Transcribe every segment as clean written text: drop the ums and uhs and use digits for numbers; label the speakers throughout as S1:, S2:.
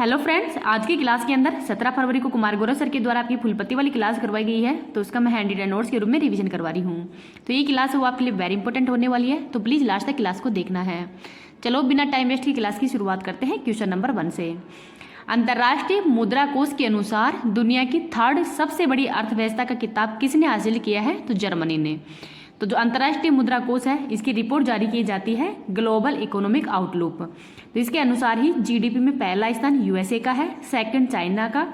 S1: Hello friends, आज की class के अंदर 17 फरवरी को कुमार गौरव सर के द्वारा आपकी फुलपत्ती वाली क्लास करवाई गई है, तो उसका मैं हैंड रिटन नोट्स के रूप में रिवीजन करवा रही हूँ। तो ये क्लास है वो आपके लिए वेरी इंपॉर्टेंट होने वाली है, तो प्लीज़ लास्ट तक क्लास को देखना है। चलो बिना टाइम वेस्ट की क्लास की शुरुआत करते हैं क्वेश्चन नंबर 1 से। अंतर्राष्ट्रीय मुद्रा कोष के अनुसार दुनिया की थर्ड सबसे बड़ी अर्थव्यवस्था का खिताब किसने हासिल किया है? तो जर्मनी ने। तो जो अंतर्राष्ट्रीय मुद्रा कोष है इसकी रिपोर्ट जारी की जाती है ग्लोबल इकोनॉमिक आउटलुक। तो इसके अनुसार ही जीडीपी में पहला स्थान यूएसए का है, सेकंड चाइना का,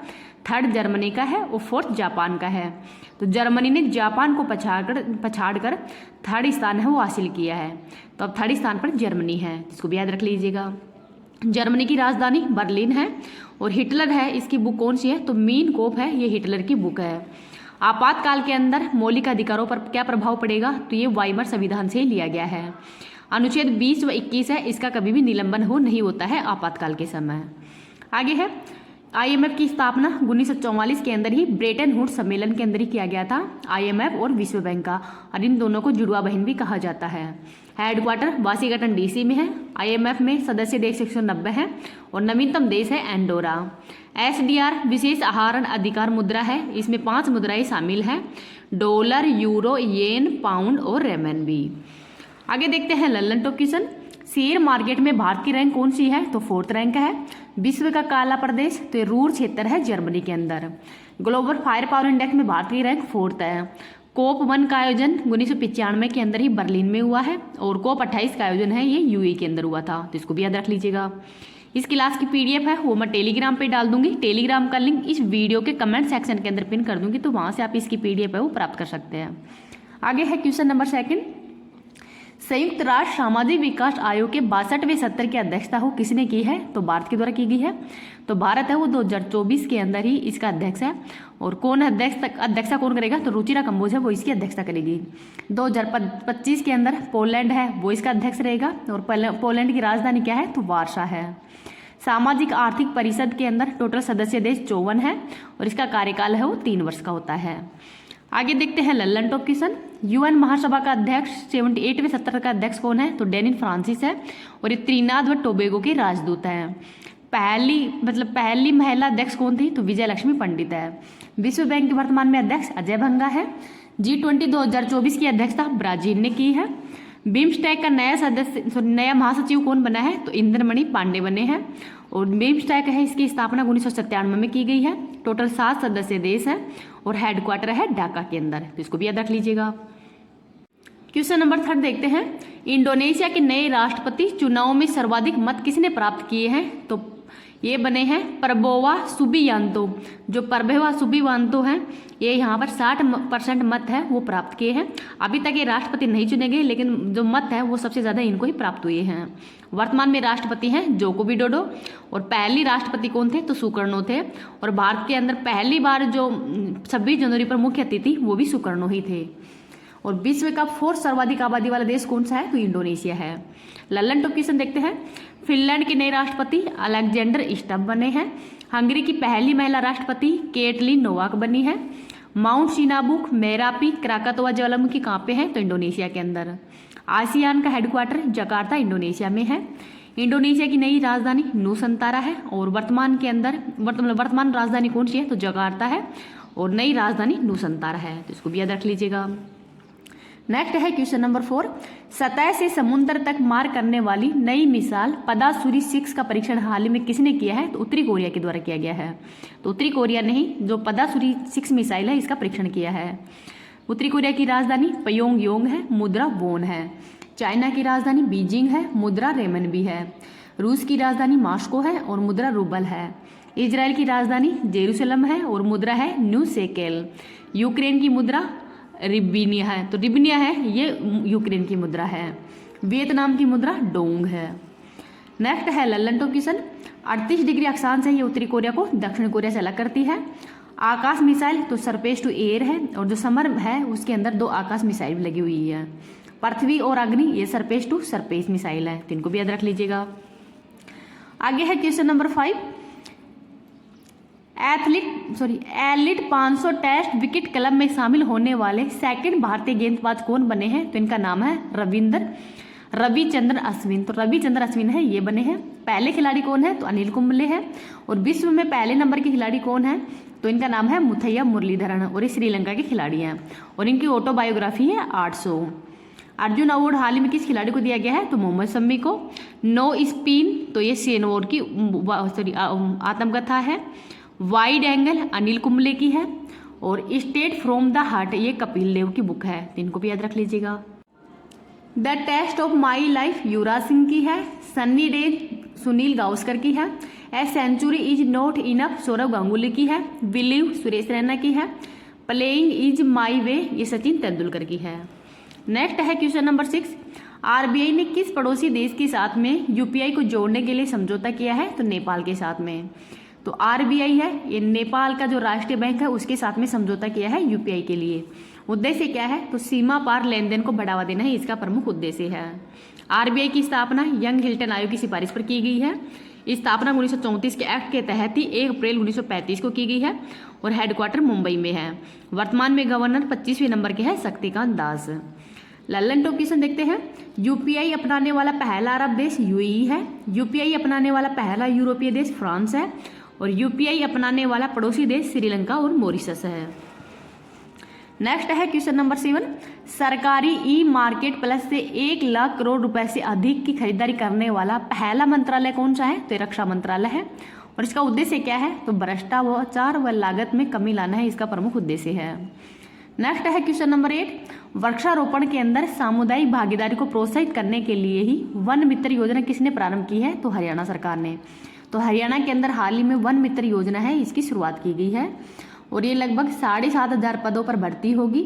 S1: थर्ड जर्मनी का है और फोर्थ जापान का है। तो जर्मनी ने जापान को पछाड़कर थर्ड स्थान है वो हासिल किया है। तो अब थर्ड स्थान पर जर्मनी है, इसको भी याद रख लीजिएगा। जर्मनी की राजधानी बर्लिन है और हिटलर है, इसकी बुक कौन सी है? तो मीन कोफ है, ये हिटलर की बुक है। आपातकाल के अंदर मौलिक अधिकारों पर क्या प्रभाव पड़ेगा? तो ये वाइमर संविधान से लिया गया है। अनुच्छेद 20 व 21 है, इसका कभी भी निलंबन नहीं होता है आपातकाल के समय। आगे है आईएमएफ की स्थापना 1944 के अंदर ही ब्रेटन वुड्स सम्मेलन के अंदर ही किया गया था, आईएमएफ और विश्व बैंक का, और इन दोनों को जुड़वा बहन भी कहा जाता है। हेडक्वार्टर वाशिंगटन डीसी में है। आईएमएफ में सदस्य देश 190 है और नवीनतम देश है एंडोरा। एसडीआर विशेष आहरण अधिकार मुद्रा है, इसमें 5 मुद्राएं शामिल हैं, डॉलर, यूरो, येन, पाउंड और रेमनबी। आगे देखते हैं Lallan top question. Share market में भारत की रैंक कौन सी है? तो 4th रैंक है। विश्व का काला प्रदेश तो रूर क्षेत्र है जर्मनी के अंदर। ग्लोबल फायर पावर इंडेक्स में भारत की रैंक 4th है। कोप 1 का आयोजन 1995 के अंदर ही बर्लिन में हुआ है और कोप 28 का आयोजन है ये यूएई के अंदर हुआ था, तो इसको भी याद रख लीजिएगा। इस क्लास की पीडीएफ है वो मैं टेलीग्राम पे डाल दूंगी। टेलीग्राम का लिंक इस वीडियो के कमेंट सेक्शन के अंदर पिन कर दूंगी, तो वहां से आप इसकी पीडीएफ है वो प्राप्त कर सकते हैं। आगे है क्वेश्चन नंबर 2। संयुक्त राष्ट्र सामाजिक विकास आयोग के 62वें सत्र की अध्यक्षता हो किसने की है? तो भारत के द्वारा की गई है। तो भारत है वो 2024 के अंदर ही इसका अध्यक्ष है। और कौन अध्यक्षता कौन करेगा? तो रुचिरा कंबोज है वो इसकी अध्यक्षता करेगी। 2025 के अंदर पोलैंड है वो इसका अध्यक्ष रहेगा और पोलैंड की राजधानी क्या है? तो वार्सा है। सामाजिक आर्थिक परिषद के अंदर टोटल सदस्य देश 54 है और इसका कार्यकाल है वो 3 वर्ष का होता है। आगे देखते हैं लल्लन टॉप क्वेश्चन। यूएन महासभा का अध्यक्ष 78वें सत्र का अध्यक्ष कौन है? तो डेनिन फ्रांसिस है और ये त्रिनाद व टोबैगो की राजदूत है। पहली महिला अध्यक्ष कौन थी? तो विजय लक्ष्मी पंडित है। विश्व बैंक के वर्तमान में अध्यक्ष अजय भंगा है। G20 2024 की अध्यक्षता ब्राजील ने की है। बिम्स्टेक का नया महासचिव कौन बना है? तो इंद्रमणि पांडे बने हैं और बिम्स्टेक है इसकी स्थापना 1997 में की गई है। टोटल 7 सदस्य देश है और हेडक्वार्टर है ढाका के अंदर, तो इसको भी याद रख लीजिएगा। क्वेश्चन नंबर 3 देखते हैं। इंडोनेशिया के नए राष्ट्रपति चुनाव में सर्वाधिक मत किसने प्राप्त किए हैं? तो ये बने हैं प्रबोवा सुबियांतो। जो प्रबोवा सुबियांतो हैं ये यहाँ पर 60% मत है वो प्राप्त किए हैं। अभी तक ये राष्ट्रपति नहीं चुने गए, लेकिन जो मत है वो सबसे ज़्यादा इनको ही प्राप्त हुए हैं। वर्तमान में राष्ट्रपति हैं जोको विडोडो और पहली राष्ट्रपति कौन थे? तो सुकर्णो थे। और भारत के अंदर पहली बार जो 26 जनवरी पर मुख्य अतिथि वो भी सुकर्णो ही थे। और विश्व का 4th सर्वाधिक आबादी वाला देश कौन सा है? तो इंडोनेशिया है। लल्लन टॉप क्वेश्चन देखते हैं। फिनलैंड के नए राष्ट्रपति अलेक्जेंडर स्टब बने हैं। हंगरी की पहली महिला राष्ट्रपति केटलिन नोवाक बनी है। माउंट सिनाबुक, मेरापी, क्राकातोआ ज्वालामुखी कहाँ पे है? तो इंडोनेशिया के अंदर। आसियान का हेडक्वार्टर जकार्ता इंडोनेशिया में है। इंडोनेशिया की नई राजधानी नूसंतारा है और वर्तमान राजधानी कौन सी है? तो जकार्ता है और नई राजधानी नूसंतारा है, तो इसको भी याद रख लीजिएगा। नेक्स्ट है क्वेश्चन नंबर 4। सतह से समुद्र तक मार करने वाली नई मिसाइल पदासूरी 6 का परीक्षण हाल ही में किसने किया है? तो उत्तरी कोरिया के द्वारा किया गया है। तो उत्तरी कोरिया ने ही जो पदासूरी 6 मिसाइल है इसका परीक्षण किया है। उत्तरी कोरिया की राजधानी प्योंगयांग है, मुद्रा वोन है। चाइना की राजधानी बीजिंग है, मुद्रा रेमनबी है। रूस की राजधानी मॉस्को है और मुद्रा रूबल है। इजराइल की राजधानी जेरूसलम है और मुद्रा है न्यू शेकेल। यूक्रेन की मुद्रा रिबिनिया है, तो रिबिनिया है ये यूक्रेन की मुद्रा है। वियतनाम की मुद्रा डोंग है। नेक्स्ट है लल्लन टॉप क्वेश्चन। 38 डिग्री अक्षांश है ये उत्तरी कोरिया को दक्षिण कोरिया से अलग करती है। आकाश मिसाइल तो सरफेस टू एयर है और जो समर है उसके अंदर 2 आकाश मिसाइल लगी हुई है। पृथ्वी और अग्नि ये सरफेस टू सरफेस मिसाइल है, तो इनको भी याद रख लीजिएगा। आगे है question number 5। Elite 500 test wicket club में शामिल होने वाले सेकंड भारतीय गेंदबाज कौन बने हैं? तो इनका नाम है रविचंद्रन अश्विन, तो रविचंद्रन अश्विन है ये बने हैं। पहले खिलाड़ी कौन है, तो अनिल कुंबले है। और विश्व में पहले नंबर के खिलाड़ी कौन है, तो इनका नाम है मुथैया मुरलीधरन और ये श्रीलंका के खिलाड़ी हैं और इनकी ऑटोबायोग्राफी है 800। अर्जुन अवार्ड हाल ही में किस खिलाड़ी को दिया गया है, तो मोहम्मद शमी को। नो स्पिन, तो ये सेनवोर की आत्मकथा है। वाइड एंगल अनिल कुंबले की है। और स्टेट फ्रॉम द हार्ट ये कपिल देव की बुक है, तो इनको भी याद रख लीजिएगा। The test of my life Yuvraj Singh की है। सन्नी डे सुनील गावस्कर की है। A century is not enough Sourav Ganguly की है। बिलीव सुरेश रैना की है। प्लेइंग इज माई वे ये सचिन तेंदुलकर की है। नेक्स्ट है क्वेश्चन नंबर 6, आरबीआई ने किस पड़ोसी देश के साथ में यूपीआई को जोड़ने के लिए समझौता किया है, तो नेपाल के साथ में। तो आरबीआई है ये नेपाल का जो राष्ट्रीय बैंक है उसके साथ में समझौता किया है यूपीआई के लिए। उद्देश्य क्या है, तो सीमा पार लेन देन को बढ़ावा देना ही इसका प्रमुख उद्देश्य है। आरबीआई की स्थापना यंग हिल्टन आयोग की सिफारिश पर की गई है। स्थापना 1934 के एक्ट के तहत ही 1 अप्रैल 1935 को की गई है और हेडक्वार्टर मुंबई में है। वर्तमान में गवर्नर 25वें नंबर के हैं शक्तिकांत दास। लल्लन टॉप क्वेश्चन देखते हैं। यूपीआई अपनाने वाला पहला अरब देश यूएई है। यूपीआई अपनाने वाला पहला यूरोपीय देश फ्रांस है। और यूपीआई अपनाने वाला पड़ोसी देश श्रीलंका और मॉरिशस है। नेक्स्ट है क्वेश्चन नंबर 7, सरकारी ई मार्केट प्लस से 1 लाख करोड़ रुपए से अधिक की खरीदारी करने वाला पहला मंत्रालय कौन सा है, तो रक्षा मंत्रालय है। और इसका उद्देश्य क्या है, तो भ्रष्टाचार व लागत में कमी लाना है इसका प्रमुख उद्देश्य है। नेक्स्ट है क्वेश्चन नंबर 8, वृक्षारोपण के अंदर सामुदायिक भागीदारी को प्रोत्साहित करने के लिए ही वन मित्र योजना किसने प्रारंभ की है, तो हरियाणा सरकार ने। तो हरियाणा के अंदर हाल ही में वन मित्र योजना है इसकी शुरुआत की गई है और ये लगभग 7,500 पदों पर भर्ती होगी।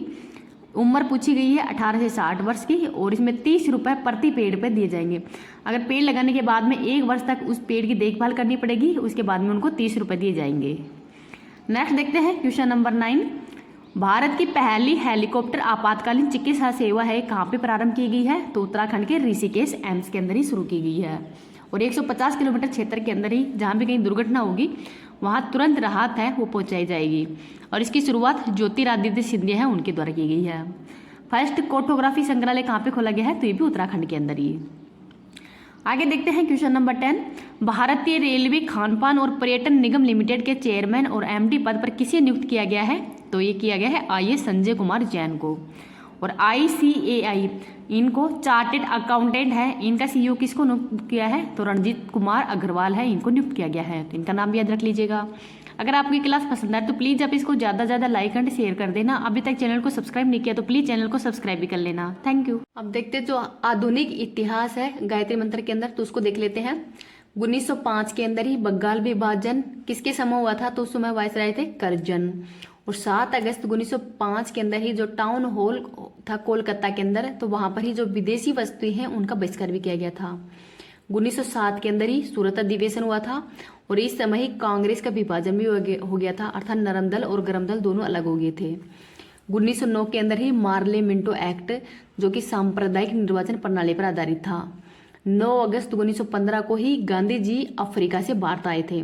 S1: उम्र पूछी गई है 18 से 60 वर्ष की और इसमें 30 रुपये प्रति पेड़ पे दिए जाएंगे। अगर पेड़ लगाने के बाद में 1 वर्ष तक उस पेड़ की देखभाल करनी पड़ेगी, उसके बाद में उनको 30 रुपये दिए जाएंगे। नेक्स्ट देखते हैं क्वेश्चन नंबर 9, भारत की पहली हेलीकॉप्टर आपातकालीन चिकित्सा सेवा है कहाँ पे प्रारंभ की गई है, तो उत्तराखंड के ऋषिकेश एम्स के अंदर ही शुरू की गई है। और 150 किलोमीटर क्षेत्र के अंदर ही जहाँ भी कहीं दुर्घटना होगी वहाँ तुरंत राहत है वो पहुँचाई जाएगी। और इसकी शुरुआत ज्योतिरादित्य सिंधिया है उनके द्वारा की गई है। फर्स्ट कार्टोग्राफी संग्रहालय कहाँ पे खोला गया है, तो ये भी उत्तराखंड के अंदर ही। आगे देखते हैं क्वेश्चन नंबर 10, भारतीय रेलवे खानपान और पर्यटन निगम लिमिटेड के चेयरमैन और एमडी पद पर किसे नियुक्त किया गया है, तो ये किया गया है आईएएस संजय कुमार जैन को। और आईसीएआई इनको चार्टेड अकाउंटेंट है, इनका सीईओ किसको नियुक्त किया है, तो रणजीत कुमार अग्रवाल है, इनको नियुक्त किया गया है। तो इनका नाम भी याद रख लीजिएगा। अगर आपकी क्लास पसंद आए तो प्लीज़ आप इसको ज़्यादा से ज़्यादा लाइक एंड शेयर कर देना। अभी तक चैनल को सब्सक्राइब नहीं किया तो प्लीज़ चैनल को सब्सक्राइब भी कर लेना। Thank you. अब देखते हैं जो आधुनिक इतिहास है गायत्री मंत्र के अंदर, तो उसको देख लेते हैं। 1905 के अंदर ही बंगाल विभाजन किसके समय हुआ था, तो उस समय वायसराय थे करजन। और 7 अगस्त 1905 के अंदर ही जो टाउन हॉल था कोलकाता के अंदर, तो वहां पर ही जो विदेशी वस्तुएं हैं उनका बहिष्कार भी किया गया था। 1907 के अंदर ही सूरत अधिवेशन हुआ था और इस समय ही कांग्रेस का विभाजन भी हो गया था, अर्थात नरम दल और गरम दल दोनों अलग हो गए थे। 1909 के अंदर ही मार्ले मिंटो एक्ट जो कि सांप्रदायिक निर्वाचन प्रणाली पर आधारित था। 9 अगस्त 1915 को ही गांधी जी अफ्रीका से भारत आए थे,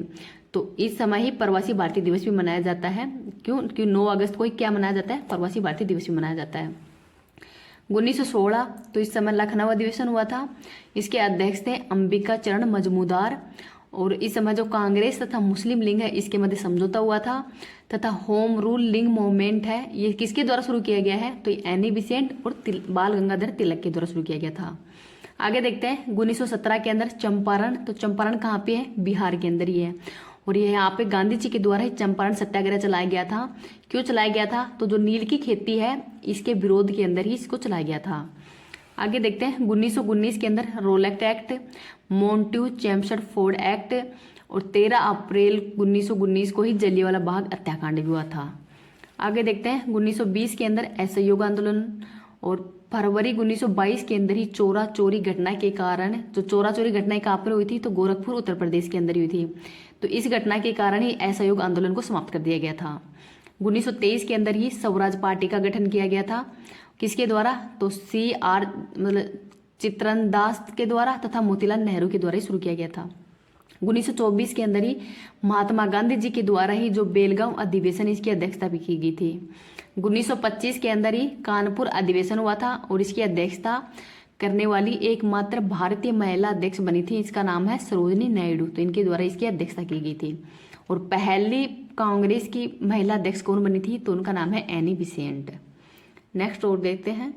S1: तो इस समय ही प्रवासी भारतीय दिवस भी मनाया जाता है। क्यों 9 अगस्त को ही क्या मनाया जाता है, प्रवासी भारतीय दिवस भी मनाया जाता है। 1916 तो इस समय लखनऊ अधिवेशन हुआ था, इसके अध्यक्ष थे अंबिका चरण मजमूदार। और इस समय जो कांग्रेस तथा मुस्लिम लीग है इसके मध्य समझौता हुआ था। तथा होम रूल लीग मूवमेंट है ये किसके द्वारा शुरू किया गया है, तो एनी बिसेंट और बाल गंगाधर तिलक के द्वारा शुरू किया गया था। आगे देखते हैं 1917 के अंदर चंपारण, तो चंपारण कहाँ पे है, बिहार के अंदर ही है। और ये यहाँ पे गांधी जी के द्वारा ही चंपारण सत्याग्रह चलाया गया था। क्यों चलाया गया था, तो जो नील की खेती है इसके विरोध के अंदर ही इसको चलाया गया था। आगे देखते हैं 1919 के अंदर रोलेक्ट एक्ट, मोन्ट्यू चैम्सफोर्ड एक्ट और 13 अप्रैल 1919 को ही जलियांवाला बाग हत्याकांड भी हुआ था। आगे देखते हैं 1920 के अंदर असहयोग आंदोलन और फरवरी 1922 के अंदर ही चोरा चोरी घटना के कारण, जो चोरा चोरी घटना कहाँ पर हुई थी, तो गोरखपुर उत्तर प्रदेश के अंदर हुई थी। तो इस घटना के कारण ही असहयोग आंदोलन को समाप्त कर दिया गया था। 1923 के अंदर ही स्वराज पार्टी का गठन किया गया था, किसके द्वारा, तो CR मतलब चित्रन दास के द्वारा तथा मोतीलाल नेहरू के द्वारा ही शुरू किया गया था। 1924 के अंदर ही महात्मा गांधी जी के द्वारा ही जो बेलगांव अधिवेशन इसकी अध्यक्षता भी की गई थी। 1925 के अंदर ही कानपुर अधिवेशन हुआ था और इसकी अध्यक्षता करने वाली एकमात्र भारतीय महिला अध्यक्ष बनी थी। इसका नाम है सरोजिनी नायडू। तो इनके द्वारा इसकी अध्यक्षता की गई थी। और पहली कांग्रेस की महिला अध्यक्ष कौन बनी थी? तो उनका नाम है एनी बेसेंट। नेक्स्ट और देखते हैं।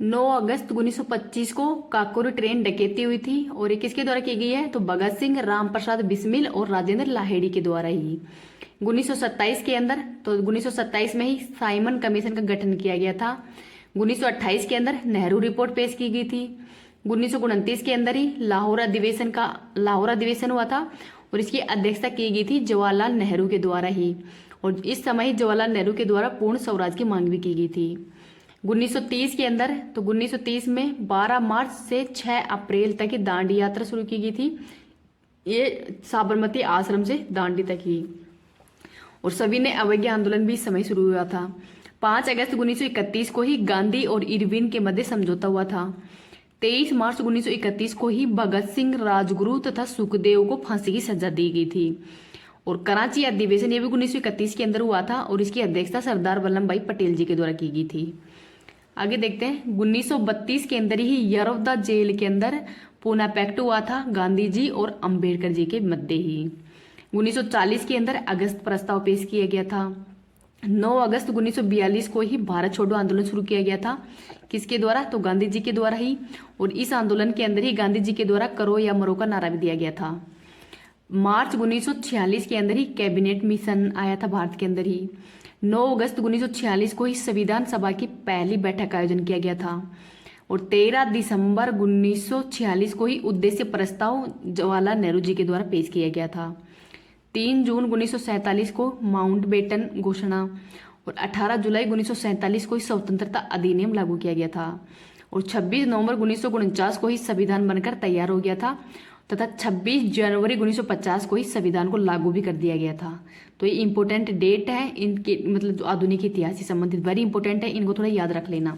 S1: 9 अगस्त 1925 को काकोरी ट्रेन डकैती हुई थी और ये किसके द्वारा की गई है? तो भगत सिंह, राम प्रसाद बिस्मिल और राजेंद्र लाहेड़ी के द्वारा ही। 1927 के अंदर, तो 1927 में ही साइमन कमीशन का गठन किया गया था। 1928 के अंदर नेहरू रिपोर्ट पेश की गई थी। 1929 के अंदर ही लाहौर अधिवेशन हुआ था और इसकी अध्यक्षता की गई थी जवाहरलाल नेहरू के द्वारा ही। और इस समय ही जवाहरलाल नेहरू के द्वारा पूर्ण स्वराज की मांग भी की गई थी। 1930 के अंदर, तो 1930 में 12 मार्च से 6 अप्रैल तक की दांडी यात्रा शुरू की गई थी। ये साबरमती आश्रम से दांडी तक ही। और सभी ने अवज्ञा आंदोलन भी इस समय शुरू हुआ था। 5 अगस्त 1931 को ही गांधी और इरविन के मध्य समझौता हुआ था। 23 मार्च 1931 को ही भगत सिंह, राजगुरु तथा सुखदेव को फांसी की सजा दी गई थी। और कराची अधिवेशन ये भी 1931 के अंदर हुआ था और इसकी अध्यक्षता सरदार वल्लभ भाई पटेल जी के द्वारा की गई थी। आगे देखते हैं। 1932 के अंदर ही यरवदा जेल के अंदर पूना पैक्ट हुआ था गांधी जी और अंबेडकर जी के मध्य ही। 1940 के अंदर अगस्त प्रस्ताव पेश किया गया था। 9 अगस्त 1942 को ही भारत छोड़ो आंदोलन शुरू किया गया था। किसके द्वारा? तो गांधी जी के द्वारा ही। और इस आंदोलन के अंदर ही गांधी जी के द्वारा करो या मरो का नारा भी दिया गया था। मार्च 1946 के अंदर ही कैबिनेट मिशन आया था भारत के अंदर ही। 9 अगस्त 1946 को ही संविधान सभा की पहली बैठक का आयोजन किया गया था। और 13 दिसंबर 1946 को ही उद्देश्य प्रस्ताव जवाहरलाल नेहरू जी के द्वारा पेश किया गया था। 3 जून 1947 को माउंटबेटन घोषणा और 18 जुलाई 1947 को ही स्वतंत्रता अधिनियम लागू किया गया था। और 26 नवंबर 1949 को ही संविधान बनकर तैयार हो गया था तथा 26 जनवरी 1950 को ही संविधान को लागू भी कर दिया गया था। तो ये इंपॉर्टेंट डेट है इनके, मतलब जो आधुनिक इतिहास से संबंधित वेरी इंपॉर्टेंट है, इनको थोड़ा याद रख लेना।